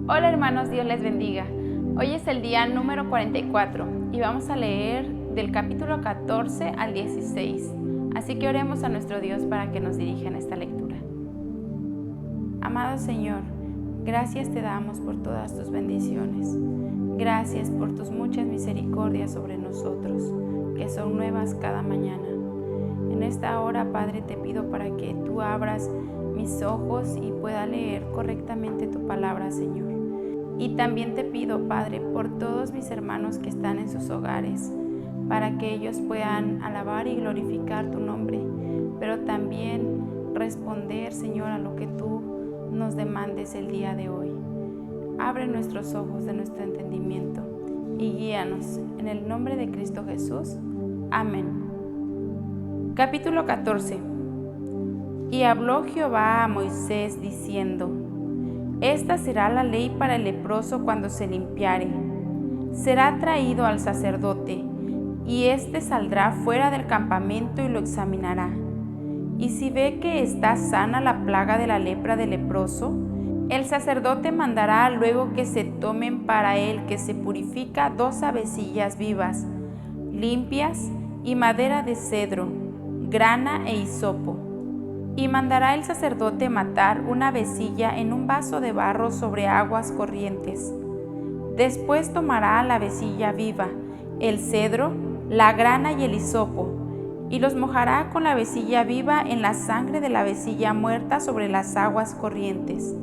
Hola hermanos, Dios les bendiga. Hoy es el día número 44 y vamos a leer del capítulo 14 al 16. Así que oremos a nuestro Dios para que nos dirija en esta lectura. Amado Señor, gracias te damos por todas tus bendiciones. Gracias por tus muchas misericordias sobre nosotros, que son nuevas cada mañana. En esta hora, Padre, te pido para que tú abras mis ojos y pueda leer correctamente tu palabra, Señor. Y también te pido, Padre, por todos mis hermanos que están en sus hogares, para que ellos puedan alabar y glorificar tu nombre, pero también responder, Señor, a lo que tú nos demandes el día de hoy. Abre nuestros ojos de nuestro entendimiento y guíanos. En el nombre de Cristo Jesús. Amén. Capítulo 14. Y habló Jehová a Moisés diciendo: Esta será la ley para el leproso cuando se limpiare. Será traído al sacerdote, y éste saldrá fuera del campamento y lo examinará. Y si ve que está sana la plaga de la lepra del leproso, el sacerdote mandará luego que se tomen para él que se purifica 2 avecillas vivas, limpias, y madera de cedro, grana e hisopo. Y mandará el sacerdote matar una avecilla en un vaso de barro sobre aguas corrientes. Después tomará la avecilla viva, el cedro, la grana y el hisopo, y los mojará con la avecilla viva en la sangre de la avecilla muerta sobre las aguas corrientes.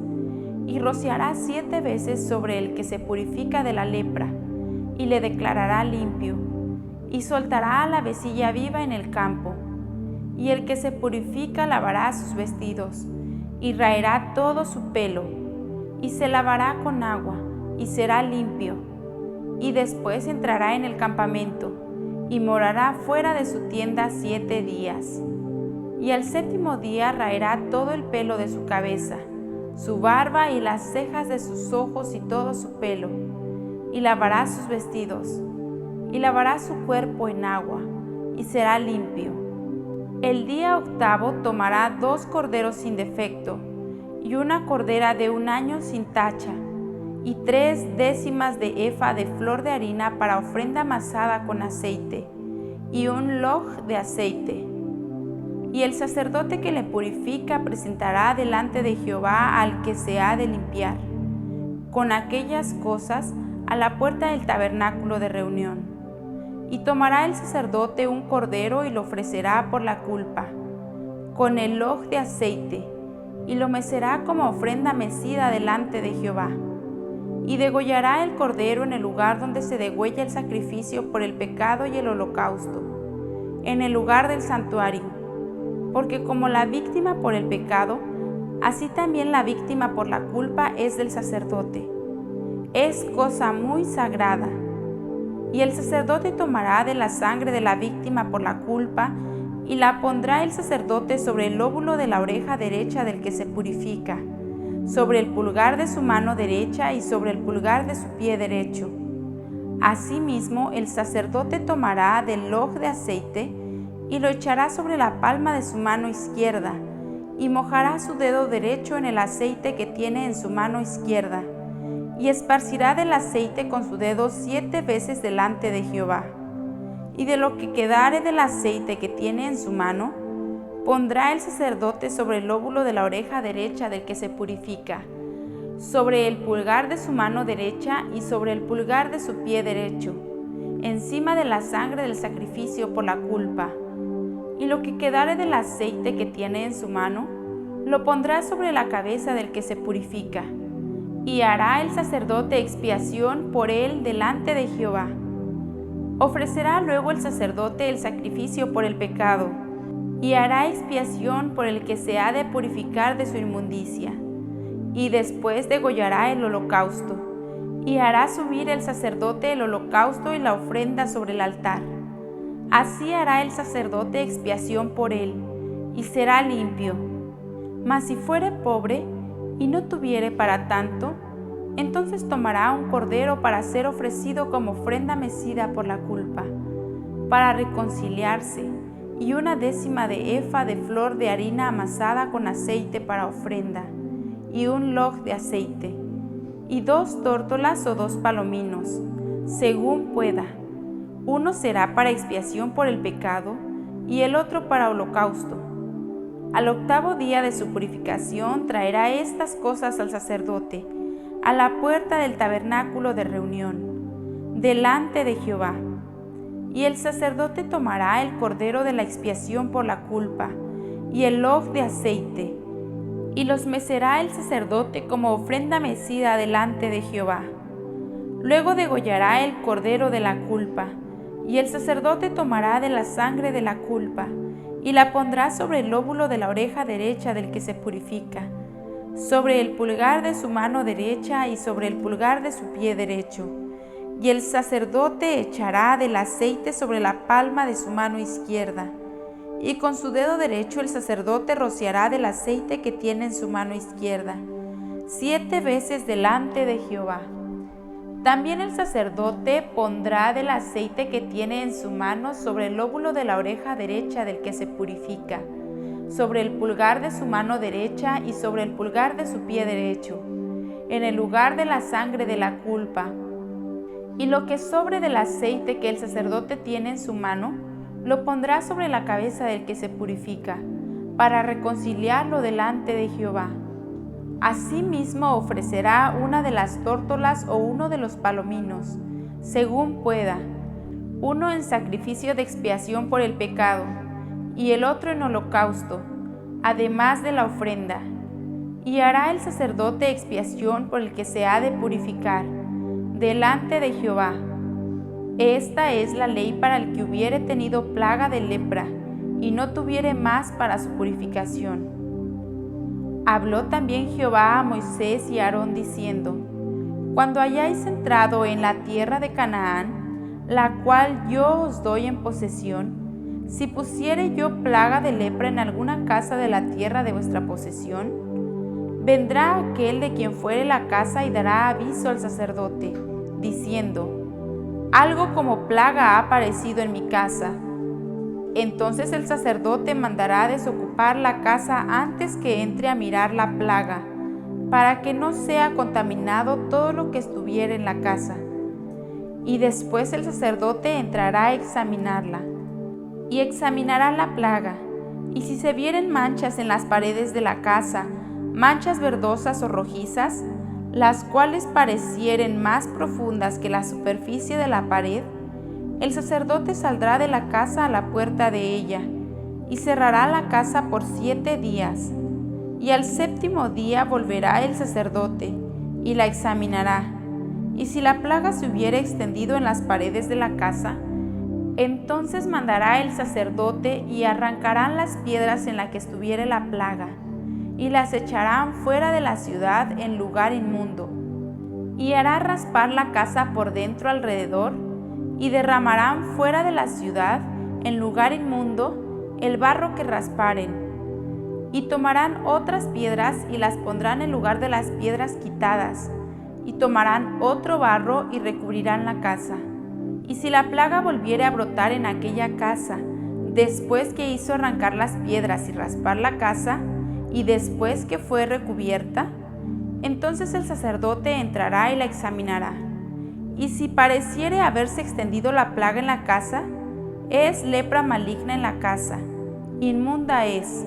Y rociará 7 veces sobre el que se purifica de la lepra, y le declarará limpio, y soltará a la avecilla viva en el campo. Y el que se purifica lavará sus vestidos, y raerá todo su pelo, y se lavará con agua, y será limpio. Y después entrará en el campamento, y morará fuera de su tienda 7 días. Y al 7º día raerá todo el pelo de su cabeza, su barba y las cejas de sus ojos y todo su pelo, y lavará sus vestidos, y lavará su cuerpo en agua, y será limpio. El día 8º tomará 2 corderos sin defecto, y una cordera de 1 año sin tacha, y 3 décimas de efa de flor de harina para ofrenda amasada con aceite, y un log de aceite. Y el sacerdote que le purifica presentará delante de Jehová al que se ha de limpiar, con aquellas cosas a la puerta del tabernáculo de reunión. Y tomará el sacerdote un cordero y lo ofrecerá por la culpa, con el log de aceite, y lo mecerá como ofrenda mecida delante de Jehová. Y degollará el cordero en el lugar donde se degüella el sacrificio por el pecado y el holocausto, en el lugar del santuario. Porque como la víctima por el pecado, así también la víctima por la culpa es del sacerdote. Es cosa muy sagrada. Y el sacerdote tomará de la sangre de la víctima por la culpa, y la pondrá el sacerdote sobre el lóbulo de la oreja derecha del que se purifica, sobre el pulgar de su mano derecha y sobre el pulgar de su pie derecho. Asimismo, el sacerdote tomará del log de aceite y lo echará sobre la palma de su mano izquierda, y mojará su dedo derecho en el aceite que tiene en su mano izquierda, y esparcirá del aceite con su dedo 7 veces delante de Jehová. Y de lo que quedare del aceite que tiene en su mano, pondrá el sacerdote sobre el lóbulo de la oreja derecha del que se purifica, sobre el pulgar de su mano derecha y sobre el pulgar de su pie derecho, encima de la sangre del sacrificio por la culpa. Y lo que quedare del aceite que tiene en su mano, lo pondrá sobre la cabeza del que se purifica, y hará el sacerdote expiación por él delante de Jehová. Ofrecerá luego el sacerdote el sacrificio por el pecado, y hará expiación por el que se ha de purificar de su inmundicia. Y después degollará el holocausto, y hará subir el sacerdote el holocausto y la ofrenda sobre el altar. Así hará el sacerdote expiación por él, y será limpio. Mas si fuere pobre, y no tuviere para tanto, entonces tomará un cordero para ser ofrecido como ofrenda mecida por la culpa, para reconciliarse, y 1 décima de efa de flor de harina amasada con aceite para ofrenda, y un log de aceite. y 2 tórtolas o 2 palominos, según pueda. Uno será para expiación por el pecado y el otro para holocausto. Al 8º día de su purificación traerá estas cosas al sacerdote, a la puerta del tabernáculo de reunión, delante de Jehová. Y el sacerdote tomará el cordero de la expiación por la culpa y el lof de aceite, y los mecerá el sacerdote como ofrenda mecida delante de Jehová. Luego degollará el cordero de la culpa, y el sacerdote tomará de la sangre de la culpa, y la pondrá sobre el lóbulo de la oreja derecha del que se purifica, sobre el pulgar de su mano derecha y sobre el pulgar de su pie derecho. Y el sacerdote echará del aceite sobre la palma de su mano izquierda, y con su dedo derecho el sacerdote rociará del aceite que tiene en su mano izquierda, 7 veces delante de Jehová. También el sacerdote pondrá del aceite que tiene en su mano sobre el lóbulo de la oreja derecha del que se purifica, sobre el pulgar de su mano derecha y sobre el pulgar de su pie derecho, en el lugar de la sangre de la culpa. Y lo que sobre del aceite que el sacerdote tiene en su mano, lo pondrá sobre la cabeza del que se purifica, para reconciliarlo delante de Jehová. Asimismo ofrecerá una de las tórtolas o uno de los palominos, según pueda, uno en sacrificio de expiación por el pecado, y el otro en holocausto, además de la ofrenda. Y hará el sacerdote expiación por el que se ha de purificar, delante de Jehová. Esta es la ley para el que hubiere tenido plaga de lepra, y no tuviere más para su purificación. Habló también Jehová a Moisés y a Aarón diciendo: Cuando hayáis entrado en la tierra de Canaán, la cual yo os doy en posesión, si pusiere yo plaga de lepra en alguna casa de la tierra de vuestra posesión, vendrá aquel de quien fuere la casa y dará aviso al sacerdote, diciendo: Algo como plaga ha aparecido en mi casa. Entonces el sacerdote mandará desocupar la casa antes que entre a mirar la plaga, para que no sea contaminado todo lo que estuviera en la casa. Y después el sacerdote entrará a examinarla, y examinará la plaga, y si se vieren manchas en las paredes de la casa, manchas verdosas o rojizas, las cuales parecieren más profundas que la superficie de la pared, el sacerdote saldrá de la casa a la puerta de ella, y cerrará la casa por 7 días. Y al 7º día volverá el sacerdote, y la examinará. Y si la plaga se hubiere extendido en las paredes de la casa, entonces mandará el sacerdote, y arrancarán las piedras en las que estuviere la plaga, y las echarán fuera de la ciudad en lugar inmundo. Y hará raspar la casa por dentro alrededor, y derramarán fuera de la ciudad, en lugar inmundo, el barro que rasparen. Y tomarán otras piedras y las pondrán en lugar de las piedras quitadas, y tomarán otro barro y recubrirán la casa. Y si la plaga volviere a brotar en aquella casa, después que hizo arrancar las piedras y raspar la casa, y después que fue recubierta, entonces el sacerdote entrará y la examinará. Y si pareciere haberse extendido la plaga en la casa, es lepra maligna en la casa, inmunda es.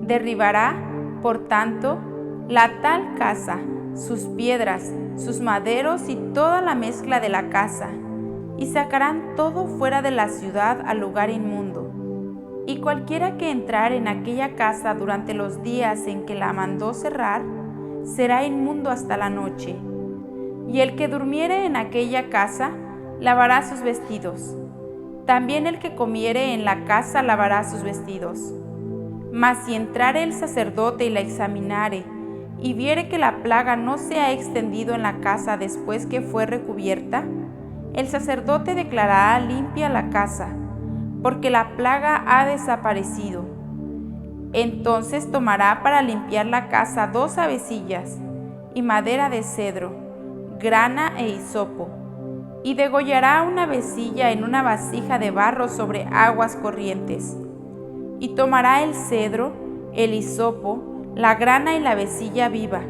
Derribará, por tanto, la tal casa, sus piedras, sus maderos y toda la mezcla de la casa, y sacarán todo fuera de la ciudad al lugar inmundo. Y cualquiera que entrare en aquella casa durante los días en que la mandó cerrar, será inmundo hasta la noche. Y el que durmiere en aquella casa, lavará sus vestidos. También el que comiere en la casa lavará sus vestidos. Mas si entrare el sacerdote y la examinare, y viere que la plaga no se ha extendido en la casa después que fue recubierta, el sacerdote declarará limpia la casa, porque la plaga ha desaparecido. Entonces tomará para limpiar la casa 2 avecillas y madera de cedro, grana e hisopo, y degollará una avecilla en una vasija de barro sobre aguas corrientes. Y tomará el cedro, el hisopo, la grana y la avecilla viva,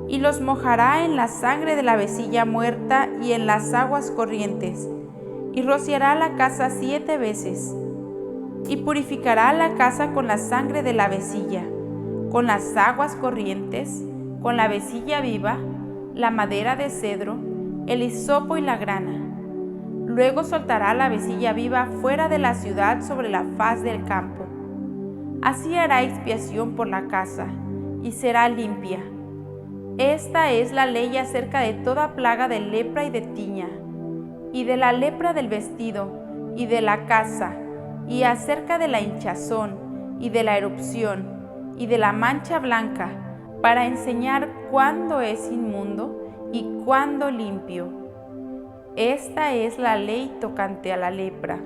y los mojará en la sangre de la avecilla muerta y en las aguas corrientes, y rociará la casa 7 veces, y purificará la casa con la sangre de la avecilla, con las aguas corrientes, con la avecilla viva, la madera de cedro, el hisopo y la grana. Luego soltará la avecilla viva fuera de la ciudad sobre la faz del campo. Así hará expiación por la casa, y será limpia. Esta es la ley acerca de toda plaga de lepra y de tiña, y de la lepra del vestido, y de la casa, y acerca de la hinchazón, y de la erupción, y de la mancha blanca, para enseñar cuándo es inmundo y cuándo limpio. Esta es la ley tocante a la lepra.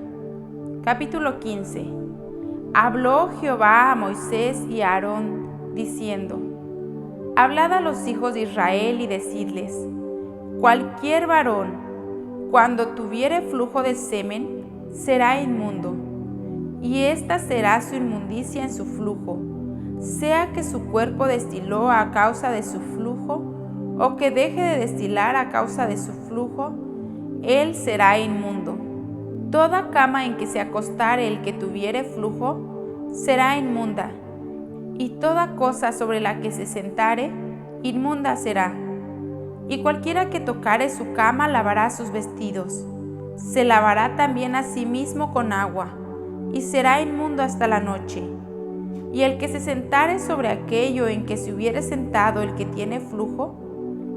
Capítulo 15. Habló Jehová a Moisés y a Aarón, diciendo: Hablad a los hijos de Israel y decidles: cualquier varón, cuando tuviere flujo de semen, será inmundo, y esta será su inmundicia en su flujo, sea que su cuerpo destiló a causa de su flujo, o que deje de destilar a causa de su flujo, él será inmundo. Toda cama en que se acostare el que tuviere flujo será inmunda, y toda cosa sobre la que se sentare, inmunda será. Y cualquiera que tocare su cama lavará sus vestidos. Se lavará también a sí mismo con agua, y será inmundo hasta la noche. Y el que se sentare sobre aquello en que se hubiere sentado el que tiene flujo,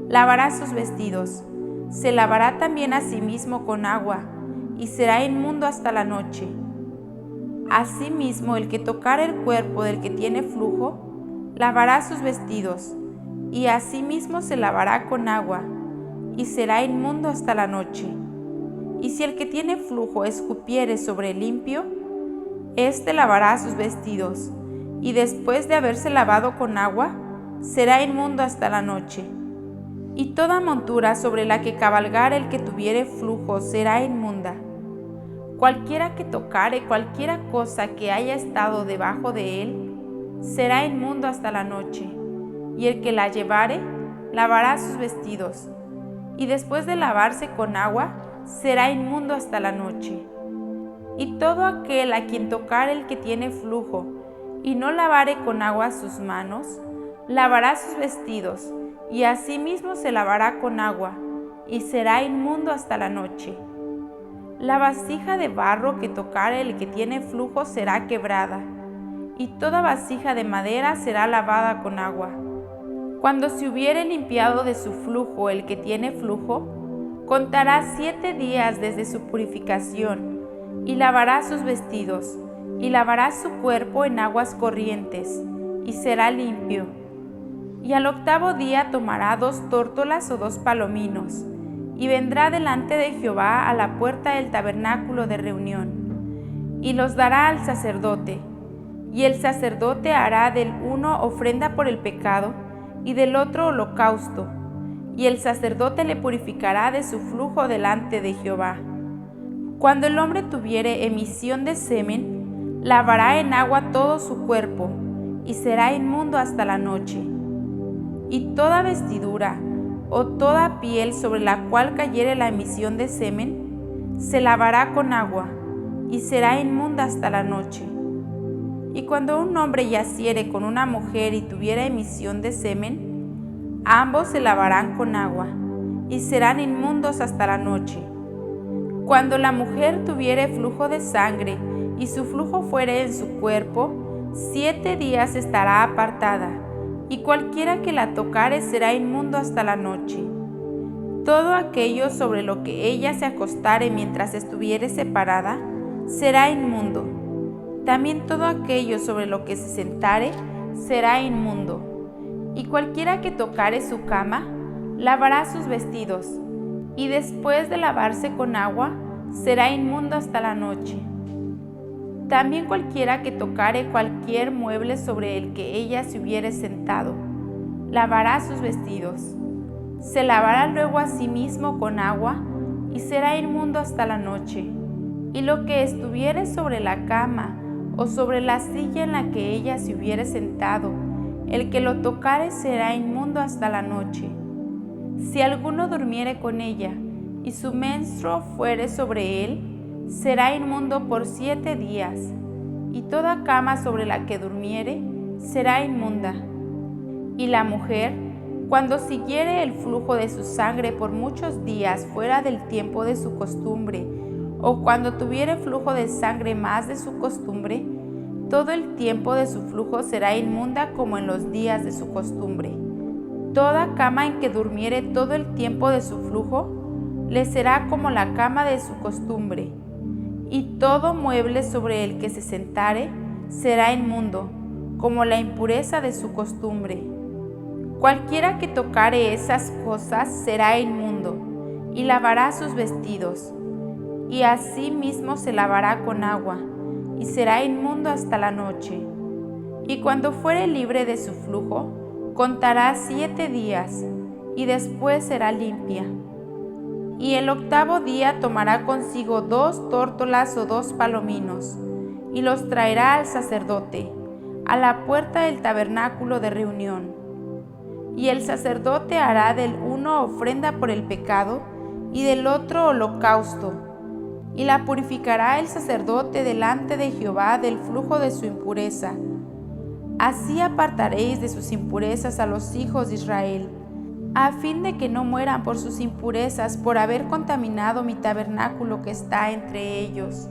lavará sus vestidos. Se lavará también a sí mismo con agua, y será inmundo hasta la noche. Asimismo, el que tocare el cuerpo del que tiene flujo, lavará sus vestidos, y asimismo se lavará con agua, y será inmundo hasta la noche. Y si el que tiene flujo escupiere sobre el limpio, éste lavará sus vestidos, y después de haberse lavado con agua, será inmundo hasta la noche. Y toda montura sobre la que cabalgare el que tuviere flujo será inmunda. Cualquiera que tocare cualquiera cosa que haya estado debajo de él, será inmundo hasta la noche, y el que la llevare, lavará sus vestidos, y después de lavarse con agua, será inmundo hasta la noche. Y todo aquel a quien tocare el que tiene flujo, y no lavare con agua sus manos, lavará sus vestidos, y asimismo se lavará con agua, y será inmundo hasta la noche. La vasija de barro que tocare el que tiene flujo será quebrada, y toda vasija de madera será lavada con agua. Cuando se hubiere limpiado de su flujo el que tiene flujo, contará 7 días desde su purificación, y lavará sus vestidos, y lavará su cuerpo en aguas corrientes, y será limpio. Y al 8º día tomará 2 tórtolas o 2 palominos, y vendrá delante de Jehová a la puerta del tabernáculo de reunión, y los dará al sacerdote. Y el sacerdote hará del uno ofrenda por el pecado, y del otro holocausto, y el sacerdote le purificará de su flujo delante de Jehová. Cuando el hombre tuviere emisión de semen, lavará en agua todo su cuerpo, y será inmundo hasta la noche. Y toda vestidura o toda piel sobre la cual cayere la emisión de semen, se lavará con agua, y será inmunda hasta la noche. Y cuando un hombre yaciere con una mujer y tuviera emisión de semen, ambos se lavarán con agua, y serán inmundos hasta la noche. Cuando la mujer tuviere flujo de sangre, y su flujo fuere en su cuerpo, 7 días estará apartada, y cualquiera que la tocare será inmundo hasta la noche. Todo aquello sobre lo que ella se acostare mientras estuviere separada, será inmundo. También todo aquello sobre lo que se sentare, será inmundo. Y cualquiera que tocare su cama, lavará sus vestidos, y después de lavarse con agua, será inmundo hasta la noche. También cualquiera que tocare cualquier mueble sobre el que ella se hubiere sentado, lavará sus vestidos. Se lavará luego a sí mismo con agua, y será inmundo hasta la noche. Y lo que estuviere sobre la cama, o sobre la silla en la que ella se hubiere sentado, el que lo tocare será inmundo inmundo hasta la noche. Si alguno durmiere con ella, y su menstruo fuere sobre él, será inmundo por 7 días, y toda cama sobre la que durmiere será inmunda. Y la mujer, cuando siguiere el flujo de su sangre por muchos días fuera del tiempo de su costumbre, o cuando tuviere flujo de sangre más de su costumbre, todo el tiempo de su flujo será inmunda como en los días de su costumbre. Toda cama en que durmiere todo el tiempo de su flujo, le será como la cama de su costumbre, y todo mueble sobre el que se sentare será inmundo, como la impureza de su costumbre. Cualquiera que tocare esas cosas será inmundo, y lavará sus vestidos, y asimismo se lavará con agua, y será inmundo hasta la noche. Y cuando fuere libre de su flujo, contará 7 días, y después será limpia. Y el 8º día tomará consigo 2 tórtolas o 2 palominos, y los traerá al sacerdote, a la puerta del tabernáculo de reunión. Y el sacerdote hará del uno ofrenda por el pecado, y del otro holocausto, y la purificará el sacerdote delante de Jehová del flujo de su impureza. Así apartaréis de sus impurezas a los hijos de Israel, a fin de que no mueran por sus impurezas por haber contaminado mi tabernáculo que está entre ellos.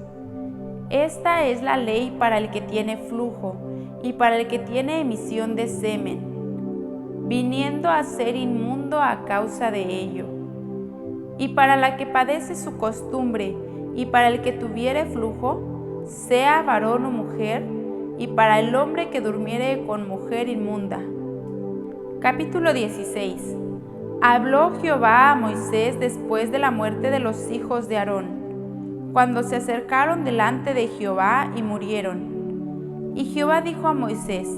Esta es la ley para el que tiene flujo y para el que tiene emisión de semen, viniendo a ser inmundo a causa de ello. Y para la que padece su costumbre y para el que tuviere flujo, sea varón o mujer, y para el hombre que durmiere con mujer inmunda. Capítulo 16. Habló Jehová a Moisés después de la muerte de los hijos de Aarón, cuando se acercaron delante de Jehová y murieron. Y Jehová dijo a Moisés: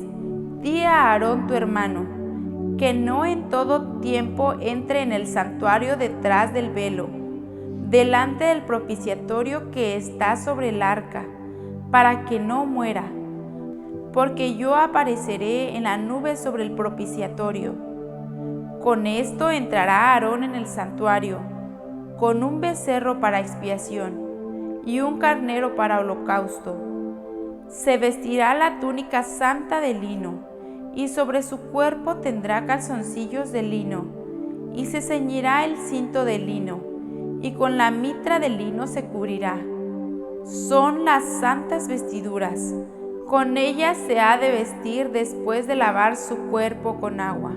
Di a Aarón tu hermano, que no en todo tiempo entre en el santuario detrás del velo, delante del propiciatorio que está sobre el arca, para que no muera, porque yo apareceré en la nube sobre el propiciatorio. Con esto entrará Aarón en el santuario, con un becerro para expiación y un carnero para holocausto. Se vestirá la túnica santa de lino, y sobre su cuerpo tendrá calzoncillos de lino, y se ceñirá el cinto de lino, y con la mitra de lino se cubrirá. Son las santas vestiduras, con ellas se ha de vestir después de lavar su cuerpo con agua.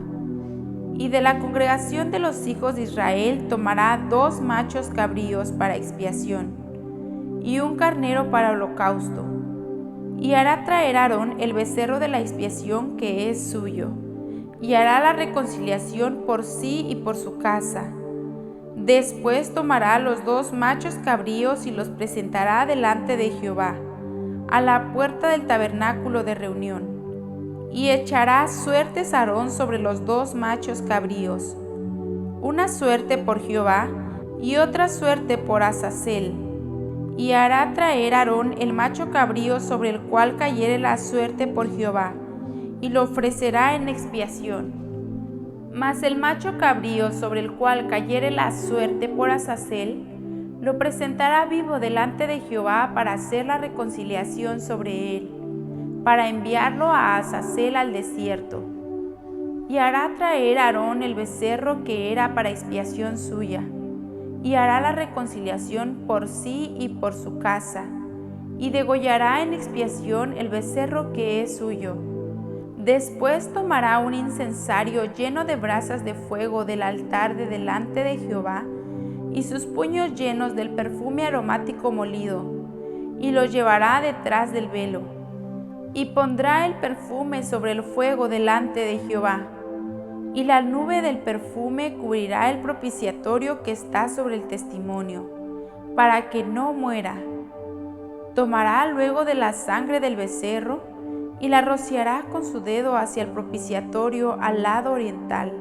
Y de la congregación de los hijos de Israel tomará 2 machos cabríos para expiación, y un carnero para holocausto. Y hará traer Aarón el becerro de la expiación que es suyo, y hará la reconciliación por sí y por su casa. Después tomará los 2 machos cabríos y los presentará delante de Jehová, a la puerta del tabernáculo de reunión. Y echará suertes Aarón sobre los 2 machos cabríos, una suerte por Jehová y otra suerte por Azazel. Y hará traer Aarón el macho cabrío sobre el cual cayere la suerte por Jehová, y lo ofrecerá en expiación. Mas el macho cabrío sobre el cual cayere la suerte por Azazel, lo presentará vivo delante de Jehová para hacer la reconciliación sobre él, para enviarlo a Azazel al desierto. Y hará traer Aarón el becerro que era para expiación suya, y hará la reconciliación por sí y por su casa, y degollará en expiación el becerro que es suyo. Después tomará un incensario lleno de brasas de fuego del altar de delante de Jehová, y sus puños llenos del perfume aromático molido, y lo llevará detrás del velo. Y pondrá el perfume sobre el fuego delante de Jehová, y la nube del perfume cubrirá el propiciatorio que está sobre el testimonio, para que no muera. Tomará luego de la sangre del becerro, y la rociará con su dedo hacia el propiciatorio al lado oriental.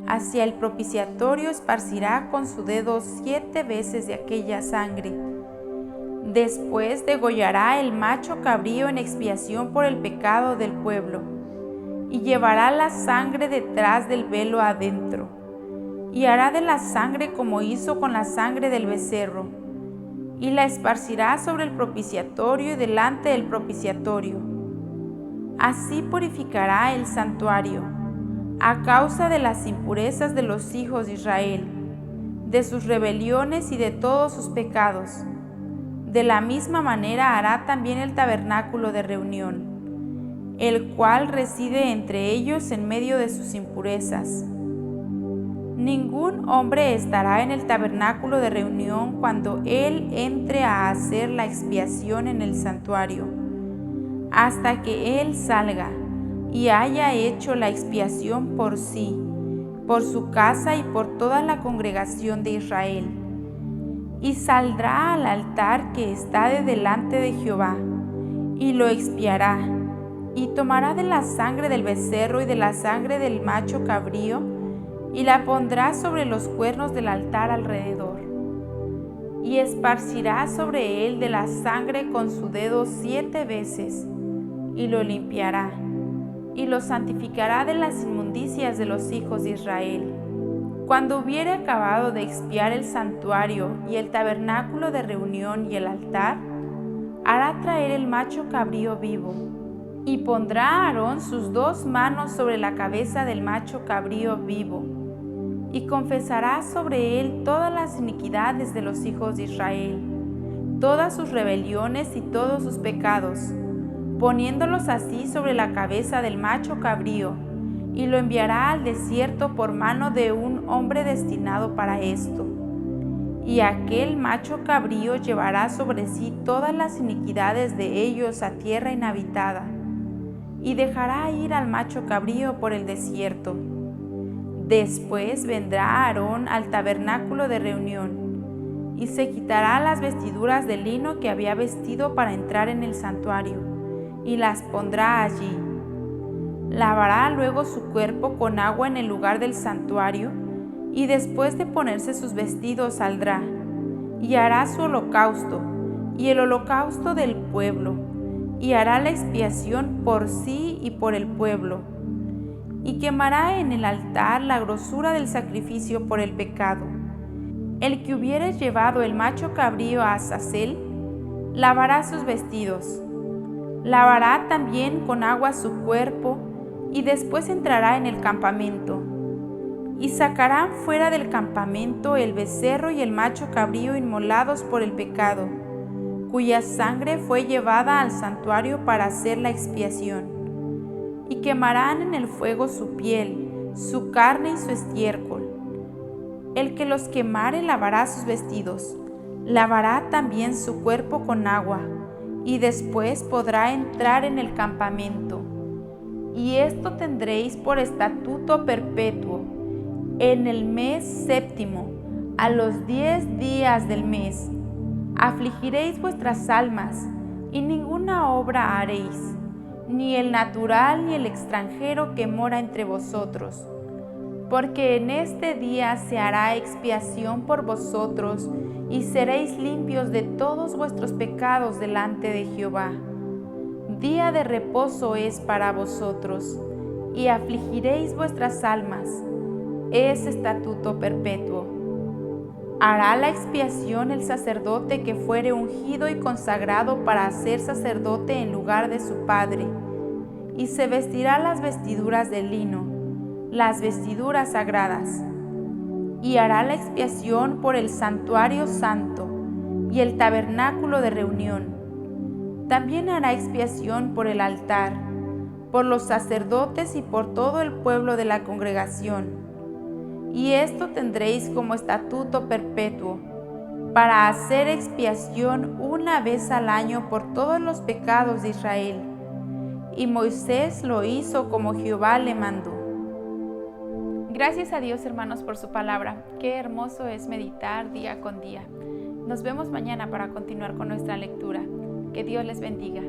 Hacia el propiciatorio esparcirá con su dedo 7 veces de aquella sangre. Después degollará el macho cabrío en expiación por el pecado del pueblo, y llevará la sangre detrás del velo adentro, y hará de la sangre como hizo con la sangre del becerro, y la esparcirá sobre el propiciatorio y delante del propiciatorio. Así purificará el santuario, a causa de las impurezas de los hijos de Israel, de sus rebeliones y de todos sus pecados. De la misma manera hará también el tabernáculo de reunión, el cual reside entre ellos en medio de sus impurezas. Ningún hombre estará en el tabernáculo de reunión cuando él entre a hacer la expiación en el santuario, hasta que él salga y haya hecho la expiación por sí, por su casa y por toda la congregación de Israel. Y saldrá al altar que está de delante de Jehová, y lo expiará, y tomará de la sangre del becerro y de la sangre del macho cabrío, y la pondrá sobre los cuernos del altar alrededor. Y esparcirá sobre él de la sangre con su dedo 7 veces, y lo limpiará, y lo santificará de las inmundicias de los hijos de Israel. Cuando hubiere acabado de expiar el santuario y el tabernáculo de reunión y el altar, hará traer el macho cabrío vivo, y pondrá a Aarón sus 2 manos sobre la cabeza del macho cabrío vivo, y confesará sobre él todas las iniquidades de los hijos de Israel, todas sus rebeliones y todos sus pecados, poniéndolos así sobre la cabeza del macho cabrío, y lo enviará al desierto por mano de un hombre destinado para esto. Y aquel macho cabrío llevará sobre sí todas las iniquidades de ellos a tierra inhabitada, y dejará ir al macho cabrío por el desierto. Después vendrá Aarón al tabernáculo de reunión, y se quitará las vestiduras de lino que había vestido para entrar en el santuario, y las pondrá allí. Lavará luego su cuerpo con agua en el lugar del santuario, y después de ponerse sus vestidos saldrá, y hará su holocausto, y el holocausto del pueblo, y hará la expiación por sí y por el pueblo, y quemará en el altar la grosura del sacrificio por el pecado. El que hubiere llevado el macho cabrío a Azazel, lavará sus vestidos. Lavará también con agua su cuerpo, y después entrará en el campamento. Y sacarán fuera del campamento el becerro y el macho cabrío inmolados por el pecado, cuya sangre fue llevada al santuario para hacer la expiación. Y quemarán en el fuego su piel, su carne y su estiércol. El que los quemare lavará sus vestidos, lavará también su cuerpo con agua, y después podrá entrar en el campamento. Y esto tendréis por estatuto perpetuo. En el mes 7, a los 10 días del mes, afligiréis vuestras almas, y ninguna obra haréis, ni el natural ni el extranjero que mora entre vosotros. Porque en este día se hará expiación por vosotros, y seréis limpios de todos vuestros pecados delante de Jehová. Día de reposo es para vosotros, y afligiréis vuestras almas. Es estatuto perpetuo. Hará la expiación el sacerdote que fuere ungido y consagrado para ser sacerdote en lugar de su padre, y se vestirá las vestiduras de lino, las vestiduras sagradas, y hará la expiación por el santuario santo y el tabernáculo de reunión. También hará expiación por el altar, por los sacerdotes y por todo el pueblo de la congregación. Y esto tendréis como estatuto perpetuo, para hacer expiación una vez al año por todos los pecados de Israel. Y Moisés lo hizo como Jehová le mandó. Gracias a Dios, hermanos, por su palabra. Qué hermoso es meditar día con día. Nos vemos mañana para continuar con nuestra lectura. Que Dios les bendiga.